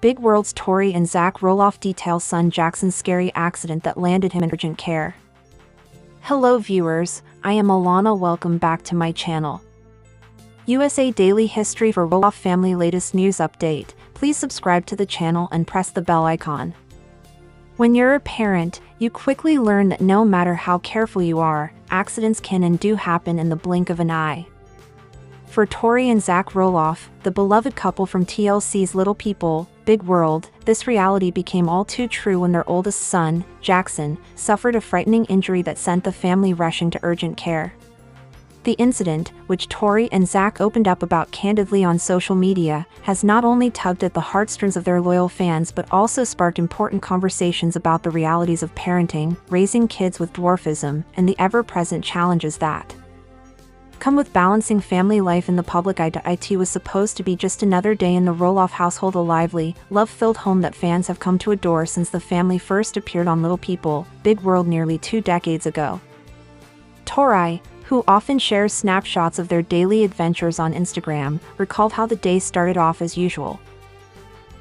Big World's Tori and Zach Roloff detail son Jackson's scary accident that landed him in urgent care. Hello viewers, I am Alana. Welcome back to my channel. USA Daily History for Roloff family latest news update. Please subscribe to the channel and press the bell icon. When you're a parent, you quickly learn that no matter how careful you are, accidents can and do happen in the blink of an eye. For Tori and Zach Roloff, the beloved couple from TLC's Little People, Big World, this reality became all too true when their oldest son, Jackson, suffered a frightening injury that sent the family rushing to urgent care. The incident, which Tori and Zach opened up about candidly on social media, has not only tugged at the heartstrings of their loyal fans but also sparked important conversations about the realities of parenting, raising kids with dwarfism, and the ever-present challenges that come with balancing family life in the public eye. It was supposed to be just another day in the Roloff household, a lively, love-filled home that fans have come to adore since the family first appeared on Little People, Big World nearly 2 decades ago. Tori, who often shares snapshots of their daily adventures on Instagram, recalled how the day started off as usual.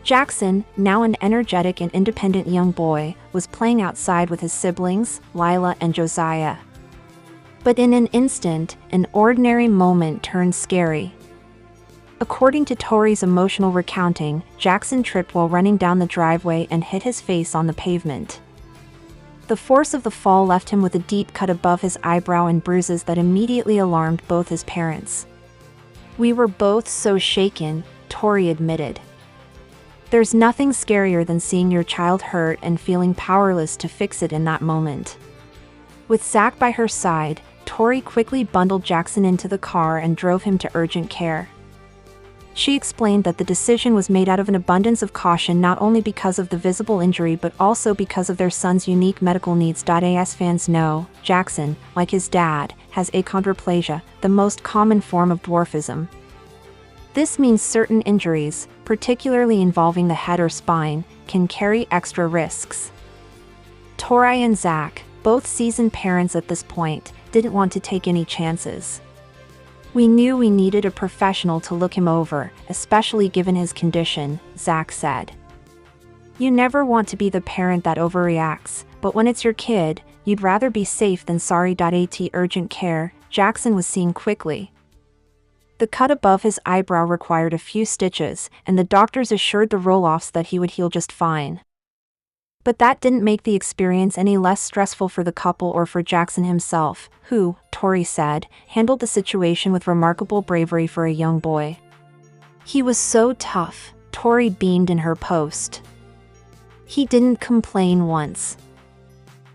Jackson, now an energetic and independent young boy, was playing outside with his siblings, Lila and Josiah. But in an instant, an ordinary moment turned scary. According to Tori's emotional recounting, Jackson tripped while running down the driveway and hit his face on the pavement. The force of the fall left him with a deep cut above his eyebrow and bruises that immediately alarmed both his parents. "We were both so shaken," Tori admitted. "There's nothing scarier than seeing your child hurt and feeling powerless to fix it in that moment." With Zach by her side, Tori quickly bundled Jackson into the car and drove him to urgent care. She explained that the decision was made out of an abundance of caution, not only because of the visible injury but also because of their son's unique medical needs. As fans know, Jackson, like his dad, has achondroplasia, the most common form of dwarfism. This means certain injuries, particularly involving the head or spine, can carry extra risks. Tori and Zach, both seasoned parents at this point, didn't want to take any chances. "We knew we needed a professional to look him over, especially given his condition," Zach said. "You never want to be the parent that overreacts, but when it's your kid, you'd rather be safe than sorry." At urgent care, Jackson was seen quickly. The cut above his eyebrow required a few stitches, and the doctors assured the Roloffs that he would heal just fine. But that didn't make the experience any less stressful for the couple or for Jackson himself, who, Tori said, handled the situation with remarkable bravery for a young boy. "He was so tough," Tori beamed in her post. "He didn't complain once.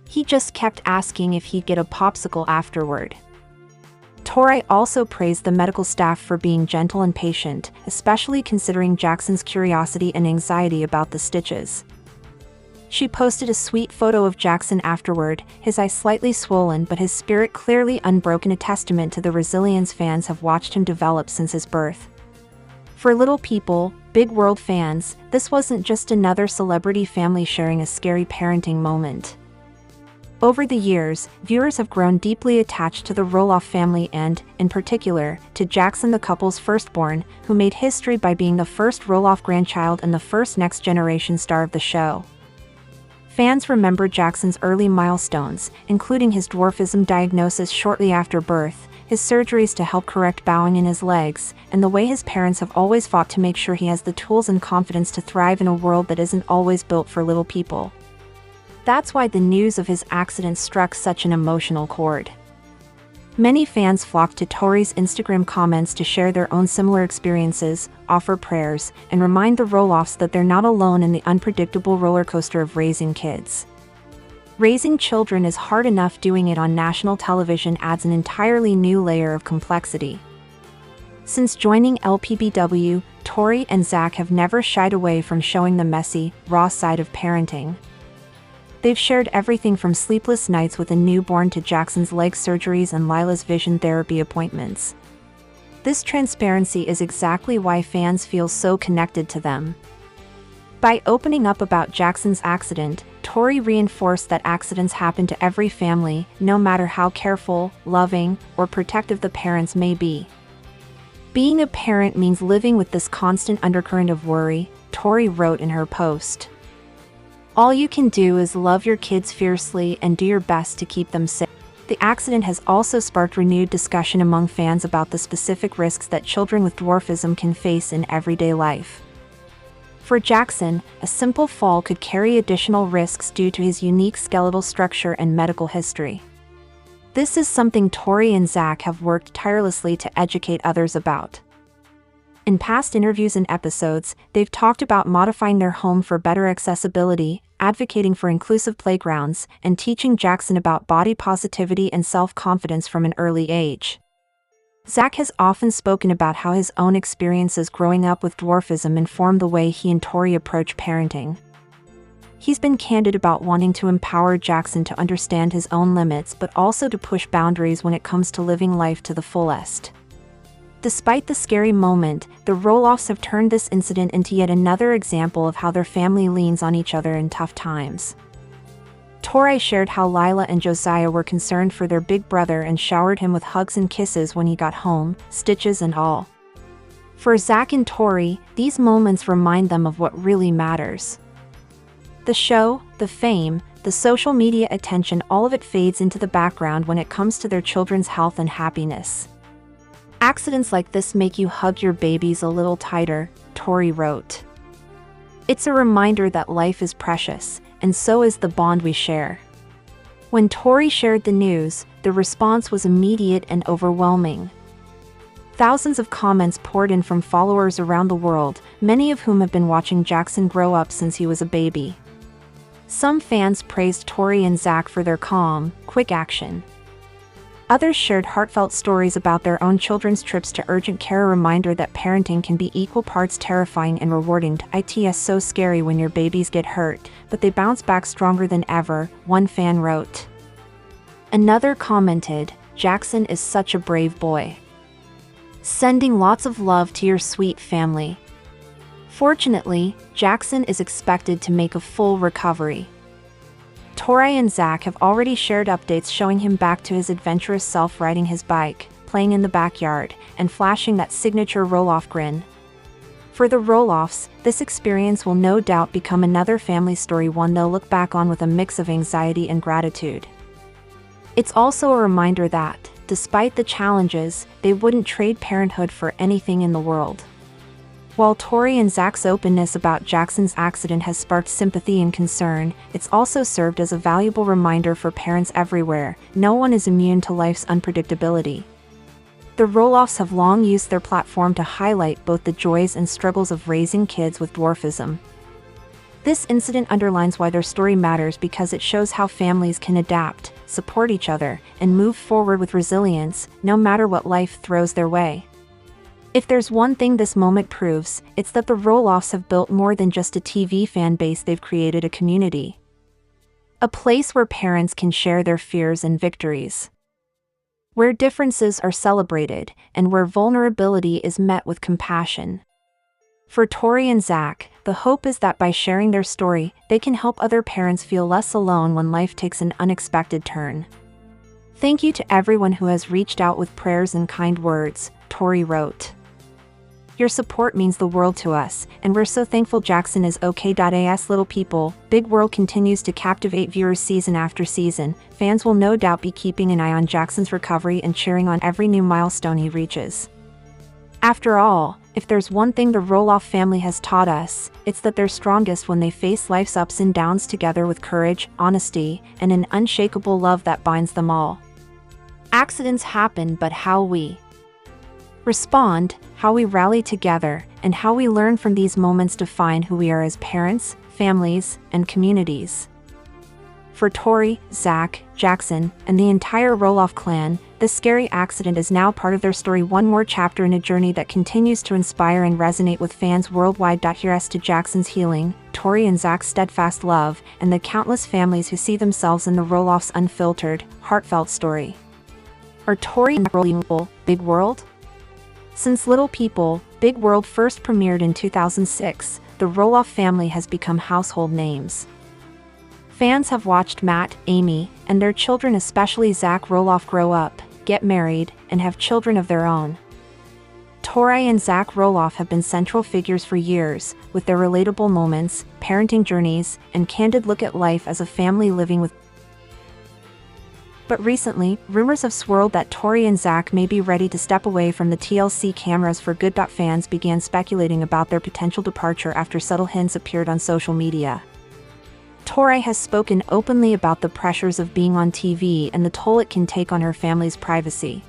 He just kept asking if he'd get a popsicle afterward." Tori also praised the medical staff for being gentle and patient, especially considering Jackson's curiosity and anxiety about the stitches. She posted a sweet photo of Jackson afterward, his eye slightly swollen but his spirit clearly unbroken, a testament to the resilience fans have watched him develop since his birth. For Little People, Big World fans, this wasn't just another celebrity family sharing a scary parenting moment. Over the years, viewers have grown deeply attached to the Roloff family and, in particular, to Jackson, the couple's firstborn, who made history by being the first Roloff grandchild and the first next-generation star of the show. Fans remember Jackson's early milestones, including his dwarfism diagnosis shortly after birth, his surgeries to help correct bowing in his legs, and the way his parents have always fought to make sure he has the tools and confidence to thrive in a world that isn't always built for little people. That's why the news of his accident struck such an emotional chord. Many fans flocked to Tori's Instagram comments to share their own similar experiences, offer prayers, and remind the Roloffs that they're not alone in the unpredictable roller coaster of raising kids. Raising children is hard enough, doing it on national television adds an entirely new layer of complexity. Since joining LPBW, Tori and Zach have never shied away from showing the messy, raw side of parenting. They've shared everything from sleepless nights with a newborn to Jackson's leg surgeries and Lila's vision therapy appointments. This transparency is exactly why fans feel so connected to them. By opening up about Jackson's accident, Tori reinforced that accidents happen to every family, no matter how careful, loving, or protective the parents may be. Being a parent means living with this constant undercurrent of worry, Tori wrote in her post. All you can do is love your kids fiercely and do your best to keep them safe. The accident has also sparked renewed discussion among fans about the specific risks that children with dwarfism can face in everyday life. For Jackson, a simple fall could carry additional risks due to his unique skeletal structure and medical history. This is something Tori and Zach have worked tirelessly to educate others about. In past interviews and episodes, they've talked about modifying their home for better accessibility, advocating for inclusive playgrounds, and teaching Jackson about body positivity and self-confidence from an early age. Zach has often spoken about how his own experiences growing up with dwarfism informed the way he and Tori approach parenting. He's been candid about wanting to empower Jackson to understand his own limits but also to push boundaries when it comes to living life to the fullest. Despite the scary moment, the Roloffs have turned this incident into yet another example of how their family leans on each other in tough times. Tori shared how Lila and Josiah were concerned for their big brother and showered him with hugs and kisses when he got home, stitches and all. For Zach and Tori, these moments remind them of what really matters. The show, the fame, the social media attention, all of it fades into the background when it comes to their children's health and happiness. Accidents like this make you hug your babies a little tighter, Tori wrote. It's a reminder that life is precious, and so is the bond we share. When Tori shared the news, the response was immediate and overwhelming. Thousands of comments poured in from followers around the world, many of whom have been watching Jackson grow up since he was a baby. Some fans praised Tori and Zach for their calm, quick action. Others shared heartfelt stories about their own children's trips to urgent care, a reminder that parenting can be equal parts terrifying and rewarding. It's so scary when your babies get hurt, but they bounce back stronger than ever, one fan wrote. Another commented, Jackson is such a brave boy. Sending lots of love to your sweet family. Fortunately, Jackson is expected to make a full recovery. Tori and Zach have already shared updates showing him back to his adventurous self, riding his bike, playing in the backyard, and flashing that signature Roloff grin. For the Roloffs, this experience will no doubt become another family story, one they'll look back on with a mix of anxiety and gratitude. It's also a reminder that, despite the challenges, they wouldn't trade parenthood for anything in the world. While Tori and Zach's openness about Jackson's accident has sparked sympathy and concern, it's also served as a valuable reminder for parents everywhere: no one is immune to life's unpredictability. The Roloffs have long used their platform to highlight both the joys and struggles of raising kids with dwarfism. This incident underlines why their story matters, because it shows how families can adapt, support each other, and move forward with resilience, no matter what life throws their way. If there's one thing this moment proves, it's that the Roloffs have built more than just a TV fan base. They've created a community. A place where parents can share their fears and victories. Where differences are celebrated, and where vulnerability is met with compassion. For Tori and Zach, the hope is that by sharing their story, they can help other parents feel less alone when life takes an unexpected turn. Thank you to everyone who has reached out with prayers and kind words, Tori wrote. Your support means the world to us, and we're so thankful Jackson is okay. As Little People, Big World continues to captivate viewers season after season. Fans will no doubt be keeping an eye on Jackson's recovery and cheering on every new milestone he reaches. After all, if there's one thing the Roloff family has taught us, it's that they're strongest when they face life's ups and downs together with courage, honesty, and an unshakable love that binds them all. Accidents happen, but how we respond, how we rally together, and how we learn from these moments define who we are as parents, families, and communities. For Tori, Zach, Jackson, and the entire Roloff clan, this scary accident is now part of their story, one more chapter in a journey that continues to inspire and resonate with fans worldwide. Here's to Jackson's healing, Tori and Zach's steadfast love, and the countless families who see themselves in the Roloff's unfiltered, heartfelt story. Are Tori and Zach Big World? Since Little People, Big World first premiered in 2006, the Roloff family has become household names. Fans have watched Matt, Amy, and their children, especially Zach Roloff, grow up, get married, and have children of their own. Tori and Zach Roloff have been central figures for years, with their relatable moments, parenting journeys, and candid look at life as a family living with. But recently, rumors have swirled that Tori and Zach may be ready to step away from the TLC cameras for good. Fans began speculating about their potential departure after subtle hints appeared on social media. Tori has spoken openly about the pressures of being on TV and the toll it can take on her family's privacy.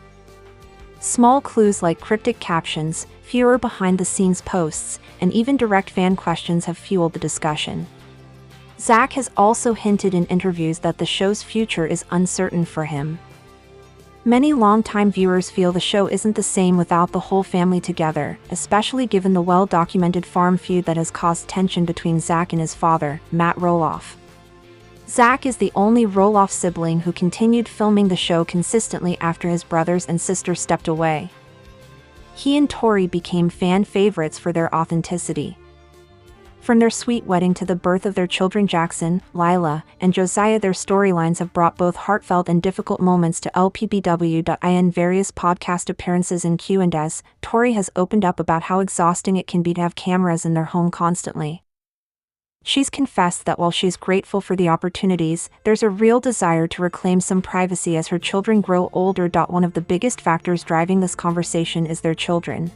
Small clues like cryptic captions, fewer behind-the-scenes posts, and even direct fan questions have fueled the discussion. Zach has also hinted in interviews that the show's future is uncertain for him. Many longtime viewers feel the show isn't the same without the whole family together, especially given the well-documented farm feud that has caused tension between Zach and his father, Matt Roloff. Zach is the only Roloff sibling who continued filming the show consistently after his brothers and sisters stepped away. He and Tori became fan favorites for their authenticity. From their sweet wedding to the birth of their children Jackson, Lila, and Josiah, their storylines have brought both heartfelt and difficult moments to LPBW.in. Various podcast appearances and Q&As, Tori has opened up about how exhausting it can be to have cameras in their home constantly. She's confessed that while she's grateful for the opportunities, there's a real desire to reclaim some privacy as her children grow older. One of the biggest factors driving this conversation is their children.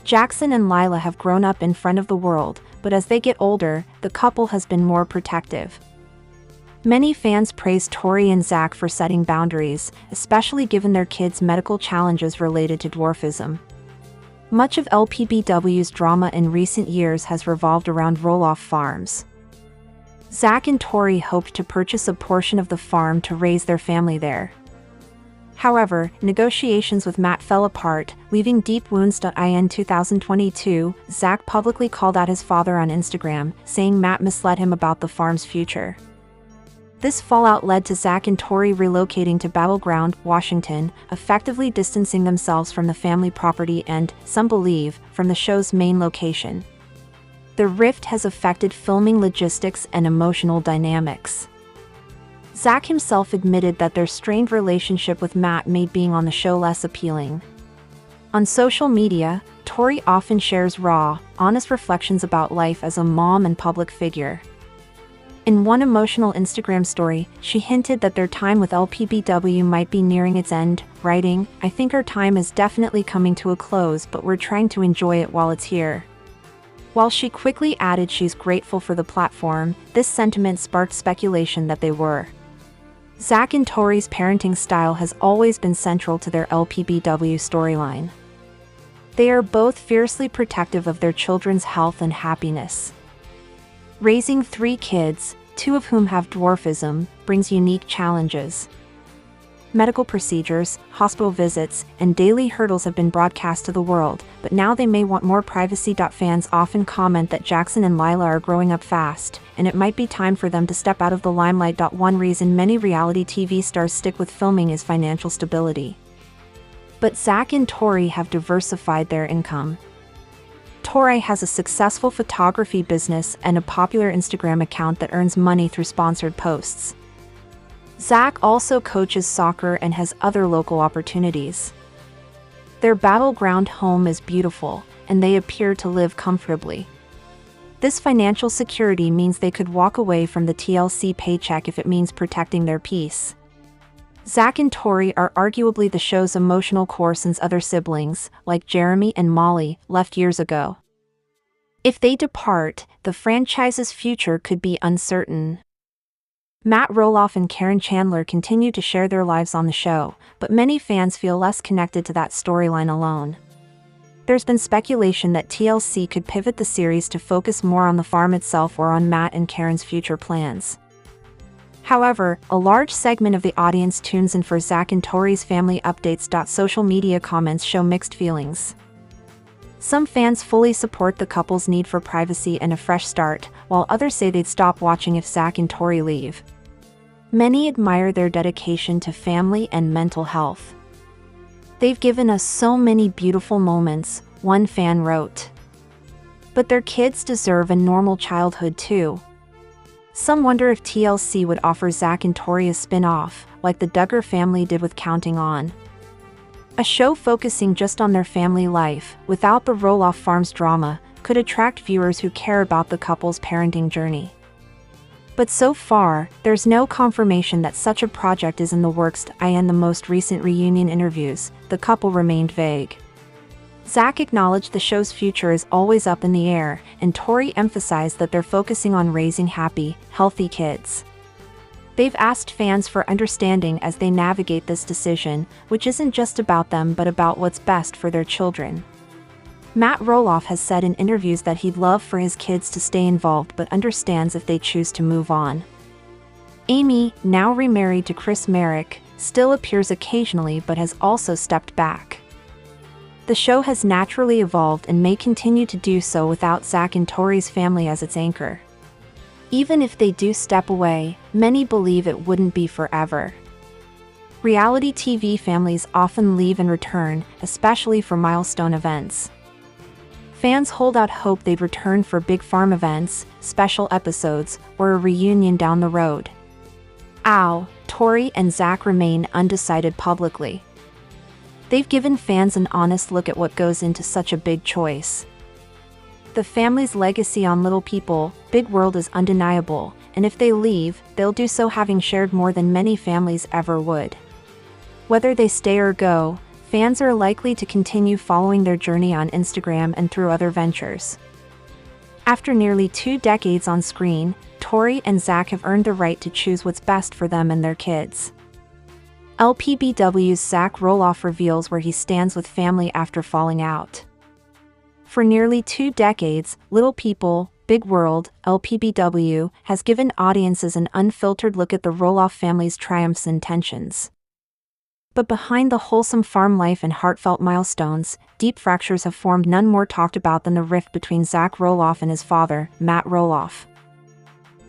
Jackson and Lila have grown up in front of the world, but as they get older, the couple has been more protective. Many fans praise Tori and Zach for setting boundaries, especially given their kids' medical challenges related to dwarfism. Much of LPBW's drama in recent years has revolved around Roloff farms. Zach and Tori hoped to purchase a portion of the farm to raise their family there. However, negotiations with Matt fell apart, leaving deep wounds. In 2022, Zach publicly called out his father on Instagram, saying Matt misled him about the farm's future. This fallout led to Zach and Tori relocating to Battleground, Washington, effectively distancing themselves from the family property and, some believe, from the show's main location. The rift has affected filming logistics and emotional dynamics. Zach himself admitted that their strained relationship with Matt made being on the show less appealing. On social media, Tori often shares raw, honest reflections about life as a mom and public figure. In one emotional Instagram story, she hinted that their time with LPBW might be nearing its end, writing, "I think our time is definitely coming to a close, but we're trying to enjoy it while it's here." While she quickly added she's grateful for the platform, this sentiment sparked speculation that they were. Zach and Tori's parenting style has always been central to their LPBW storyline. They are both fiercely protective of their children's health and happiness. Raising 3 kids, 2 of whom have dwarfism, brings unique challenges. Medical procedures, hospital visits, and daily hurdles have been broadcast to the world, but now they may want more privacy. Fans often comment that Jackson and Lila are growing up fast, and it might be time for them to step out of the limelight. One reason many reality TV stars stick with filming is financial stability. But Zach and Tori have diversified their income. Tori has a successful photography business and a popular Instagram account that earns money through sponsored posts. Zach also coaches soccer and has other local opportunities. Their Battleground home is beautiful, and they appear to live comfortably. This financial security means they could walk away from the TLC paycheck if it means protecting their peace. Zach and Tori are arguably the show's emotional core since other siblings, like Jeremy and Molly, left years ago. If they depart, the franchise's future could be uncertain. Matt Roloff and Caryn Chandler continue to share their lives on the show, but many fans feel less connected to that storyline alone. There's been speculation that TLC could pivot the series to focus more on the farm itself or on Matt and Caryn's future plans. However, a large segment of the audience tunes in for Zach and Tori's family updates. Social media comments show mixed feelings. Some fans fully support the couple's need for privacy and a fresh start, while others say they'd stop watching if Zach and Tori leave. Many admire their dedication to family and mental health. "They've given us so many beautiful moments," one fan wrote. "But their kids deserve a normal childhood too." Some wonder if TLC would offer Zach and Tori a spin-off, like the Duggar family did with Counting On. A show focusing just on their family life, without the Roloff Farms drama, could attract viewers who care about the couple's parenting journey. But so far, there's no confirmation that such a project is in the works. In the most recent reunion interviews, the couple remained vague. Zach acknowledged the show's future is always up in the air, and Tori emphasized that they're focusing on raising happy, healthy kids. They've asked fans for understanding as they navigate this decision, which isn't just about them but about what's best for their children. Matt Roloff has said in interviews that he'd love for his kids to stay involved but understands if they choose to move on. Amy, now remarried to Chris Merrick, still appears occasionally but has also stepped back. The show has naturally evolved and may continue to do so without Zach and Tori's family as its anchor. Even if they do step away, many believe it wouldn't be forever. Reality TV families often leave and return, especially for milestone events. Fans hold out hope they'd return for big farm events, special episodes, or a reunion down the road. Tori and Zach remain undecided publicly. They've given fans an honest look at what goes into such a big choice. The family's legacy on Little People, Big World is undeniable, and if they leave, they'll do so having shared more than many families ever would. Whether they stay or go, fans are likely to continue following their journey on Instagram and through other ventures. After nearly 2 decades on screen, Tori and Zach have earned the right to choose what's best for them and their kids. LPBW's Zach Roloff reveals where he stands with family after falling out. For nearly 2 decades, Little People, Big World, LPBW, has given audiences an unfiltered look at the Roloff family's triumphs and tensions. But behind the wholesome farm life and heartfelt milestones, deep fractures have formed, none more talked about than the rift between Zach Roloff and his father, Matt Roloff.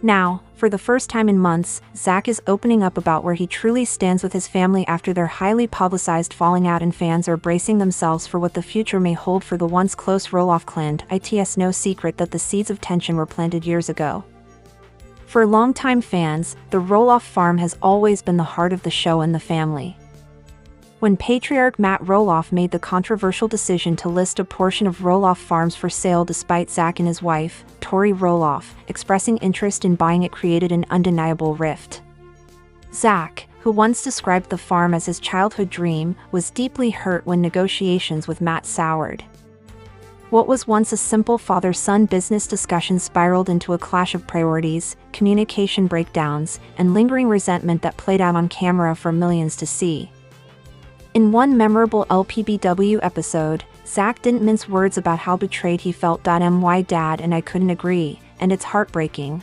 Now, for the first time in months, Zach is opening up about where he truly stands with his family after their highly publicized falling out, and fans are bracing themselves for what the future may hold for the once close Roloff clan. It's no secret that the seeds of tension were planted years ago. For longtime fans, the Roloff farm has always been the heart of the show and the family. When patriarch Matt Roloff made the controversial decision to list a portion of Roloff Farms for sale despite Zach and his wife, Tori Roloff, expressing interest in buying it, created an undeniable rift. Zach, who once described the farm as his childhood dream, was deeply hurt when negotiations with Matt soured. What was once a simple father-son business discussion spiraled into a clash of priorities, communication breakdowns, and lingering resentment that played out on camera for millions to see. In one memorable LPBW episode, Zach didn't mince words about how betrayed he felt. My dad and I couldn't agree, and it's heartbreaking.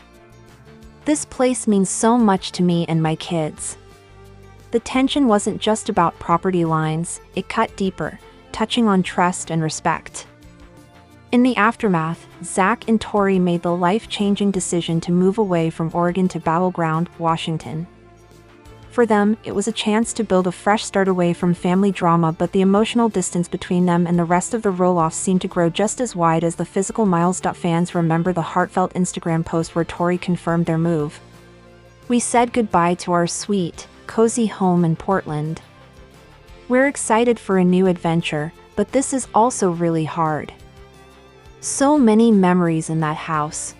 This place means so much to me and my kids. The tension wasn't just about property lines, it cut deeper, touching on trust and respect. In the aftermath, Zach and Tori made the life-changing decision to move away from Oregon to Battleground, Washington. For them, it was a chance to build a fresh start away from family drama, but the emotional distance between them and the rest of the Roloffs seemed to grow just as wide as the physical miles. Fans remember the heartfelt Instagram post where Tori confirmed their move. "We said goodbye to our sweet, cozy home in Portland. We're excited for a new adventure, but this is also really hard. So many memories in that house."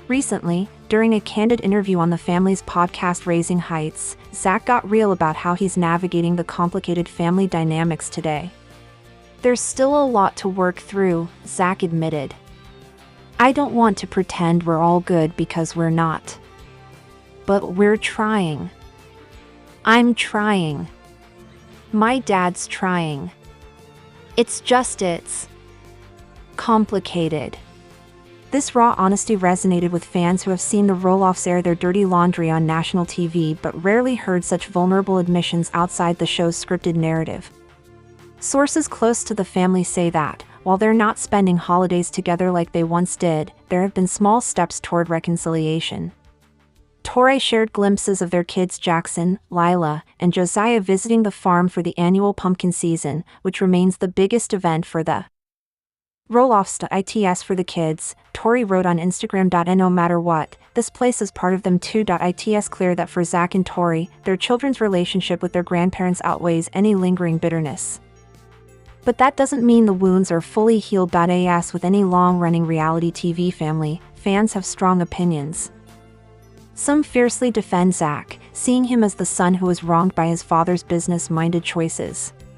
Recently, during a candid interview on the family's podcast Raising Heights, Zach got real about how he's navigating the complicated family dynamics today. "There's still a lot to work through," Zach admitted. "I don't want to pretend we're all good because we're not. But we're trying. I'm trying. My dad's trying. It's complicated." This raw honesty resonated with fans who have seen the Roloffs air their dirty laundry on national TV but rarely heard such vulnerable admissions outside the show's scripted narrative. Sources close to the family say that, while they're not spending holidays together like they once did, there have been small steps toward reconciliation. Tori shared glimpses of their kids Jackson, Lila, and Josiah visiting the farm for the annual pumpkin season, which remains the biggest event for the Roloffs.its for the kids, Tori wrote on Instagram. And no matter what, this place is part of them too. It's clear that for Zach and Tori, their children's relationship with their grandparents outweighs any lingering bitterness. But that doesn't mean the wounds are fully healed. As with any long-running reality TV family, fans have strong opinions. Some fiercely defend Zach, seeing him as the son who was wronged by his father's business-minded choices.